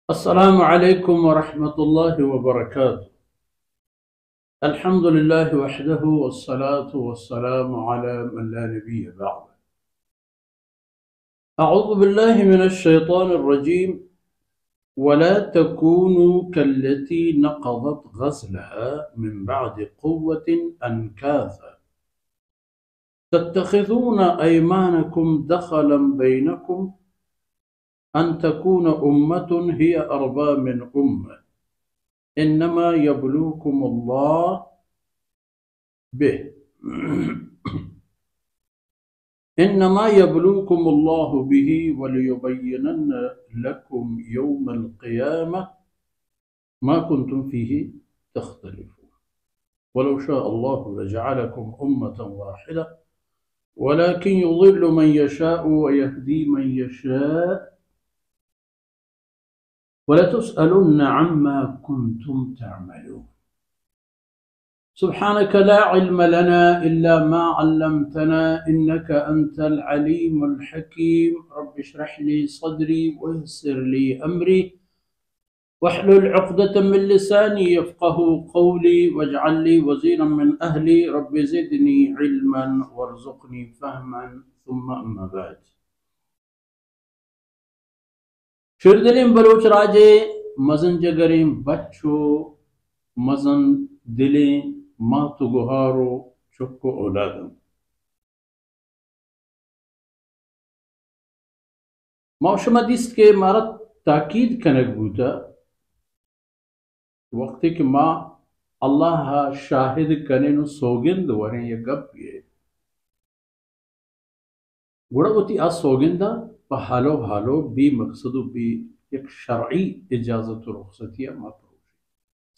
अस्सलामु अलैकुम वरहमतुल्लाहि वबरकातुह। अल्हम्दुलिल्लाहि वहदहु वस्सलातु वस्सलामु अला मन ला नबिय्य बअद। अऊज़ु बिल्लाहि मिनश शैतानिर रजीम। वला तकूनु कल्लती नक़ज़त ग़ज़लहा मिन बअदि क़ुव्वतिन अंकाज़ा तत्तख़िज़ून अयमानकुम दख़लन बैनकुम अन तकून उम्मतुन हिय अर्बा मिन उम्मह इन्नमा यब्लूकुमुल्लाह बिह इन्नमा यब्लूकुमुल्लाहु बिही वलियुबय्यिनन्न लकुम यौमल क़ियामह मा कुंतुम फ़ीही तख्तलिफ़ून वलौ शाअ अल्लाहु लजअलकुम उम्मतन वाहिदा वलाकिन युज़िल्लु मन यशाअु व यहदी मन यशाअ वलतुसअलुन्न अम्मा कुंतुम तअमलून। सुब्हानक ला इल्म लना इल्ला मा अल्लमतना इन्नका अंतल अलीमुल हकीम। रब्बि इश्रह ली सदरी वयस्सिर ली अमरी वहलुल उक़दतम मिन लिसानी यफ़क़हू क़ौली वजअल ली वज़ीरन मिन अहली रब्बि ज़िदनी इल्मन वरज़ुक़नी फ़हमन सुम्मा अम्मा बाद। शिरदिलिम बलोच राजे मज़न जगरें बच्चों मज़न दिलें मातु गुहारो चुक्को औलादम मौशमदिस के मारत ताकीद कनक बूता वक्त कि माँ अल्लाह शाहिद कने नु सोगिंद वरें ये गप ये गुड़वती आ सोगिंदा हालो हालो बी मकसदु बी एक शरई इजाजत रुखसतिया मापरूशी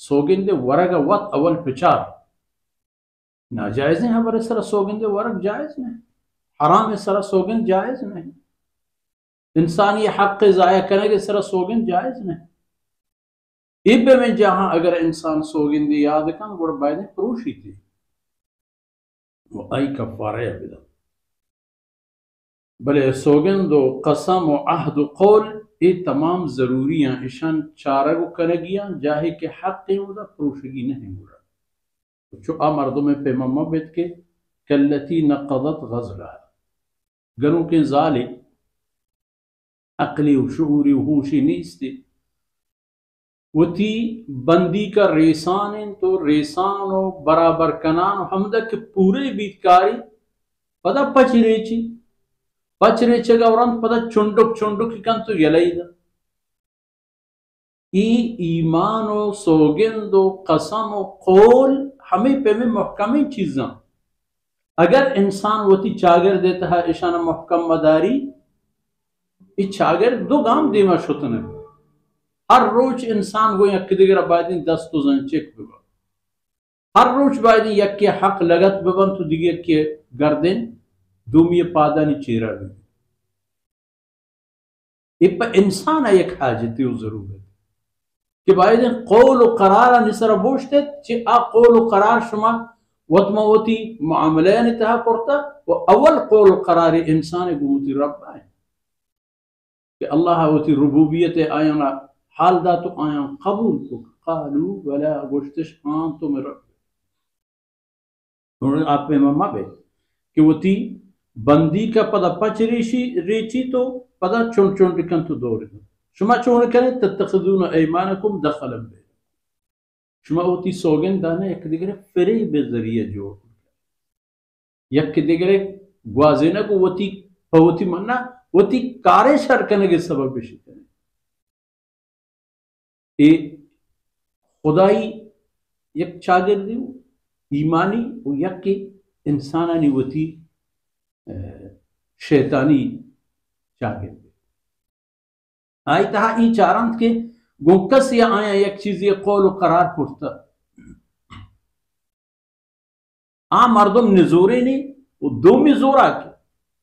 सोगिंदे वरग वत अवल पिचार नाजायज है। हमारे सरा सोगिंदे वरग जायज नहीं, हराम है सरा सोगिंद जायज नहीं, इंसान ये हक ज़ाया करने के सरा सोगिंद जायज नहीं। इब्बे में जहां अगर इंसान सोगिंदे याद कन गुड़ बायदे प्रूशी थी वो आई कफ़ारा बिदा भले सोगंदो कसम व अहद कौल ये तमाम ज़रूरियाँ ईशान चारा को करेगियाँ जाहे के हक उदा प्रूशगी नहीं बुरा चो आ मर्दों में पैमामा बेत के कल्लती नक़ज़त ग़ज़लहा गरों के ज़ाले अक़ली व शऊरी व होशी नीस्ते वती बंदी का रेसान तो रेसानो बराबर कनान हमदा के पूरे बीतकारी पदा पचरेची पचरेचेगा और पदा चुंडुक चुंडुक कंतु यलईदा ई ईमानो सोगिंदो कसम कौल हमें पे में महकमी चीज़ा अगर इंसान वती चागर देता है ईशान महकम मदारी ई चागर दो गाम देमा शुतने हर रोज इंसान वो यक दिगर बायदिन दस तो चेक बिबा हर रोज बायदिन यक के हक लगत बिबन तो दिगे के गर्दिन दुमिये पादानी चेरा इप्पा इंसान एक हाजती जरूरत कि बायदिन कौल करार निसरा बोशते चे आ कौल करार शुमा वतमवती मामला नितहा करता वो अवल कौल करार इंसान गुमती रब है कि अल्लाह वती रुबूबियत आयना हाल दा तो आया कबूल को कालू वला गोश्तश हाँ तो मेरा आप में मम्मा बे कि वती बंदी का पदा पच रेची तो पदा चुन चुन कन तो दौड़ शुमा चुन करें तत्तखिज़ून अयमानकुम दखलन बे शुमा वती सोगन दाने एक दिगरे फेरे बेजरिया जोड़ यक दिगरे ग्वाजेना को वती पवती मन्ना वती कारे शरकने के सबब बेशिकने ए खुदाई यक चागिर्दी ईमानी वो यक के इंसानी वती शैतानी चागिर्दी आई तहा ई चारंत के गुंकस या आया एक चीज ये कौल करार पुरता आ मर्दम निजोरे ने वो दो में जोरा के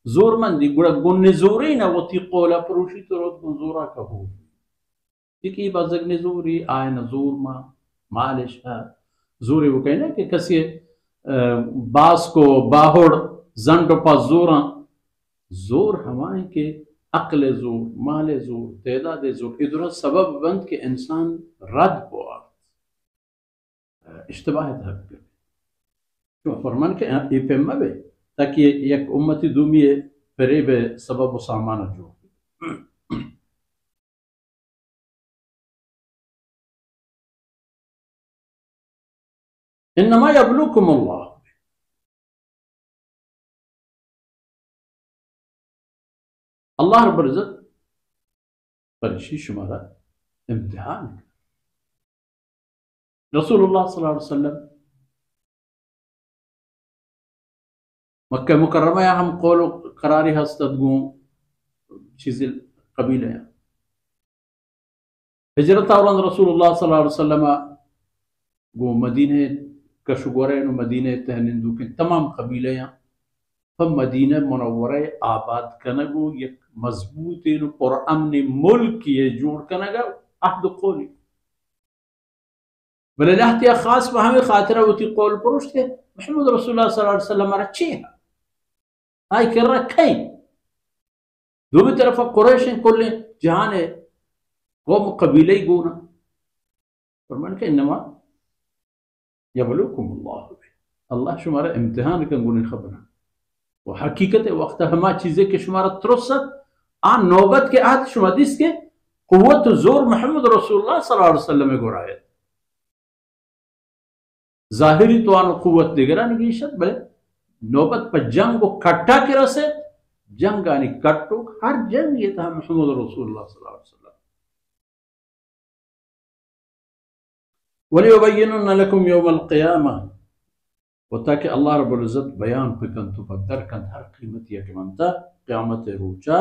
जोर मंदी गुड़ा गुन निजोरे ना वती कौला परोशी तो रोज गुन जोरा का हो कि बजग निजोरी आय न जोर मा मालिश है जोरे वो कहना कि कसी बास को बाहोड़ जंड पा जोरा जोर हमारे के अक्ल जोर, माल जोर, तेदाद जोर, इधर सबब बंद के इंसान रद हुआ इश्तबाह हक फरमान के इपेमा बे ताकि एक उम्मती दुमिए फरेब सबब व सामान जो इन्नमा यबलुकुम अल्लाह अल्लाह रब्बुल इज्जत परिशी शुमारा इम्तिहान रसूलुल्लाह सल्लल्लाहु अलैहि वसल्लम मक्का मुकर्रमा या हम कौल करारी हस्तदगू चीज़ कबीले हिजरत और रसूलुल्लाह सल्लल्लाहु अलैहि वसल्लम गो मदीने कशुगोरे मदीने तहनिंदू के तमाम कबीले हम मदीना मुनव्वरा आबाद कनगो एक मजबूत और अमन मुल्क ये जोड़ कनगा अहद कौली बलहतिया खास वहां खातिर होती कौल पुरुष थे महमूद रसूलुल्लाह सल्लल्लाहु अलैहि वसल्लम रची है हाय कर रखे दूसरी तरफ कुरैश कुल जहान है कौम कबीले गुना फरमान के इन्नमा यबलुकुम अल्लाह शुमारा इम्तिहान का गुन खबर वो हकीकत वक्त हमा चीजें के शुमारा तुरसत आ नौबत के आत शुमादिस के कुव्वत जोर मोहम्मद रसूलुल्लाह सल्लल्लाहु अलैहि वसल्लम में गुरायत जाहिरी तो आन कुव्वत दिगरा निगीशत बले नौबत पर जंग को कट्टा के रसे जंग आनी कट्टो हर जंग ये था मोहम्मद रसूलुल्लाह सल्लल्लाहु अलैहि वसल्लम वलियुबय्यिनुन्ना लकुम यौमल क़ियामह वो ताकि अल्लाह रब्बुल इज़्ज़त बयान पिकन तो बदर कन हर कीमत या कमंता क़यामत रोचा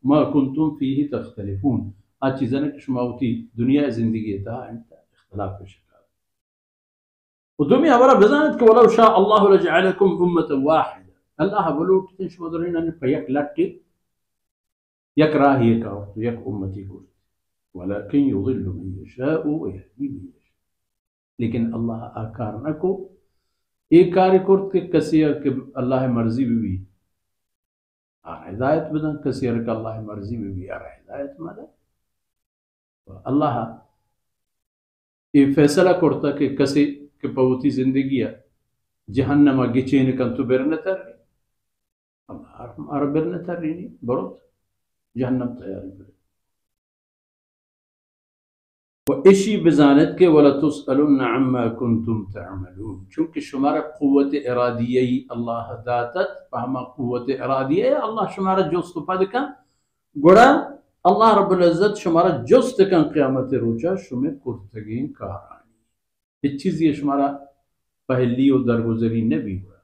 मा कुंतुम फीही तख्तलिफून आ चीज़न के शुमावती दुनिया जिंदगी था इंता इख्तिलाफ शिकार वो दुनिया हमारा बजानत के वलौ शा अल्लाहु लजअलकुम उम्मतन वाहिदा अल्लाह बोलो तिश मदरिन अन पयक लट्टी यक राही का यक उम्मती को वलकिन युदिल्लु मन यशाउ व यहदी मन यशा लेकिन अल्लाह आकार न को एक कार्य करत के कसियर के अल्लाह मर्जी भी आ हिदायत बदन कसियर का अल्लाह मर्जी भी आ हिदायत मदन अल्लाह ये फैसला करता कि कसी के पवती जिंदगी जहन्नमा गिचेन कंतु बेरने तररी अल्लाह बेरने तररी नहीं बरोत जहन्नम तैयारी करे वो इशी बजानत के वला तुसअलुन्ना अम्मा कुंतुम तअमलून चूंकि शुमारा कुव्वत इरादिया अल्लाह दातत फहमा कुव्वत इरादिया अल्लाह शुमारा जुस्त पद का गुड़ा अल्लाह रब्बुल इज़्ज़त शुमारा जुस्त का क़यामत रोचा शुमे कुर्तगीन कहानी इस चीज़ ये शुमारा पहली और दरगुजरी ने भी हुआ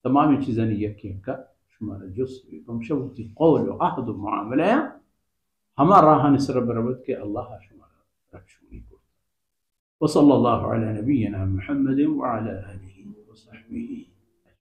तमाम चीज़ें यकीन का शुमारा जुस्त भी हम शवती कौल व अहद मुआमला हमारा राह निसर बरबत के अल्लाह शुमारा वसल्लल्लाहु अला नबिय्यिना मुहम्मद व अला आलिहि व सहबिही